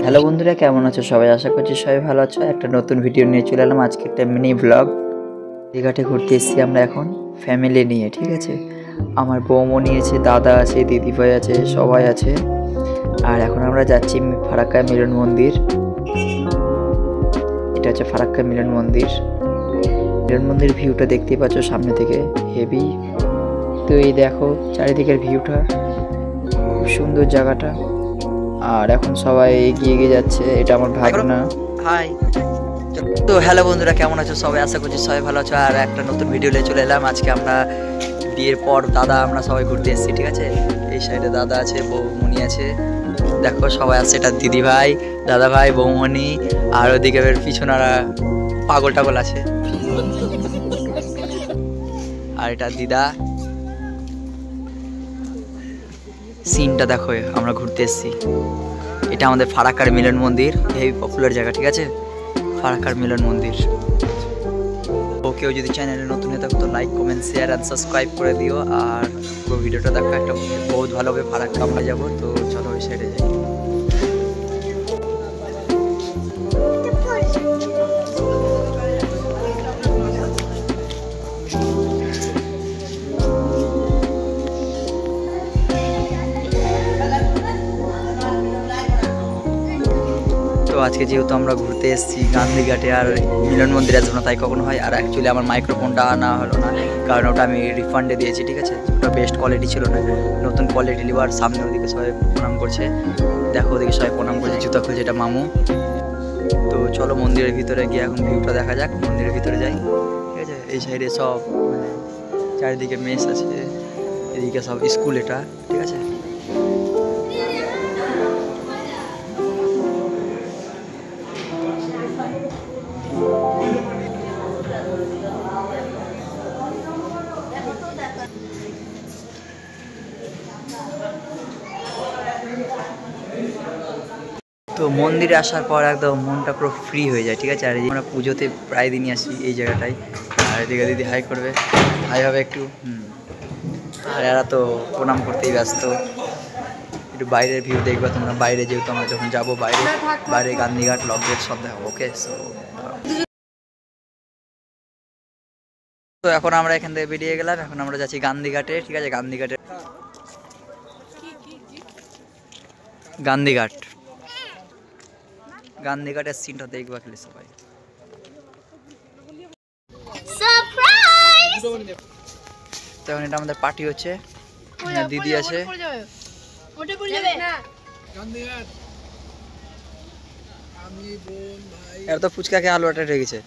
Hello বন্ধুরা, কেমন আছো সবাই? আশা করছি সবাই ভালো আছো। একটা নতুন ভিডিও নিয়ে চলে এলাম, আজকে একটা মিনি ব্লগ। দীঘাটে ঘুরতে এসেছি আমরা এখন ফ্যামিলি নিয়ে, ঠিক আছে। আমার বৌমা নিয়েছে, দাদা আছে, দিদিভাই আছে, সবাই আছে। আর এখন আমরা যাচ্ছি ফারাক্কা মিলন মন্দির। এটা হচ্ছে ফারাক্কা মিলন মন্দির। মিলন মন্দির ভিউটা দেখতেই পাচ্ছ সামনে থেকে, হেভি। তো এই দেখো চারিদিকের ভিউটা, খুব সুন্দর জায়গাটা। আর এখন সবাই এগিয়ে যাচ্ছে, এটা আমার ভাগনা। হাই। তো হ্যালো বন্ধুরা, কেমন আছো সবাই? আশা করছি সবাই ভালো আছো। আর একটা নতুন ভিডিও নিয়ে চলে এলাম। আজকে আমরা বিয়ের পর দাদা আমরা সবাই ঘুরতে এসেছি, ঠিক আছে। এই সাইডে দাদা আছে, বৌমণি আছে, দেখো সবাই আছে। এটা দিদি ভাই, দাদা ভাই, বৌমণি। আর ওদিকে পিছনারা পাগল টাগল আছে। আর এটা দিদা। সিনটা দেখো, আমরা ঘুরতে এসেছি। এটা আমাদের ফারাক্কার মিলন মন্দির, হেভি পপুলার জায়গা, ঠিক আছে। ফারাক্কার মিলন মন্দির। ও কেউ যদি চ্যানেলে নতুন হয়ে থাকো তো like, comment, share and subscribe করে দিও। আর পুরো ভিডিওটা দেখো, একটা বহুত ভালো হবে। ফারাক্কা আমরা যাবো, তো চলো ওই সাইডে যাই। তো আজকে যেহেতু আমরা ঘুরতে এসেছি গান্ধীঘাটে, আর মিলন মন্দিরে আসবো না তাই কখনো হয়। আর অ্যাকচুয়ালি আমার মাইক্রোফোনটা আনা হলো না, কারণ ওটা আমি রিফান্ডে দিয়েছি, ঠিক আছে। ওটা বেস্ট কোয়ালিটি ছিল না, নতুন কোয়ালিটি লিভার। সামনে ওদিকে সবাই প্রণাম করছে, দেখো ওদিকে সবাই প্রণাম করছে, জুতা খুলছে, এটা মামু। তো চলো মন্দিরের ভিতরে গিয়ে এখন ভিউটা দেখা যাক, মন্দিরের ভিতরে যাই, ঠিক আছে। এই সাইডে সব মানে চারিদিকে মেস আছে, এদিকে সব স্কুল, এটা ঠিক আছে। তো মন্দিরে আসার পর একদম মনটা পুরো ফ্রি হয়ে যায়, ঠিক আছে। আর আমরা পুজোতে প্রায় দিনই আসি এই জায়গাটায়। আর এদিকে দিদি হাই করবে, হাই হবে একটু। আর এরা তো প্রণাম করতেই ব্যস্ত। একটু বাইরের ভিউ দেখবে তোমরা, বাইরে যেহেতু আমরা যখন যাবো বাইরে গান্ধীঘাট, লক গেট সব দেখাবো, ওকে। তো এখন আমরা এখান থেকে বেরিয়ে গেলাম, এখন আমরা যাচ্ছি গান্ধীঘাটে, ঠিক আছে। গান্ধীঘাটের সিনটা দেখবা খেলে সবাই। তো এখন এটা আমাদের পার্টি হচ্ছে, দিদি আছে। এর তো ফুচকা খেয়ে আলু আটা রেখেছে।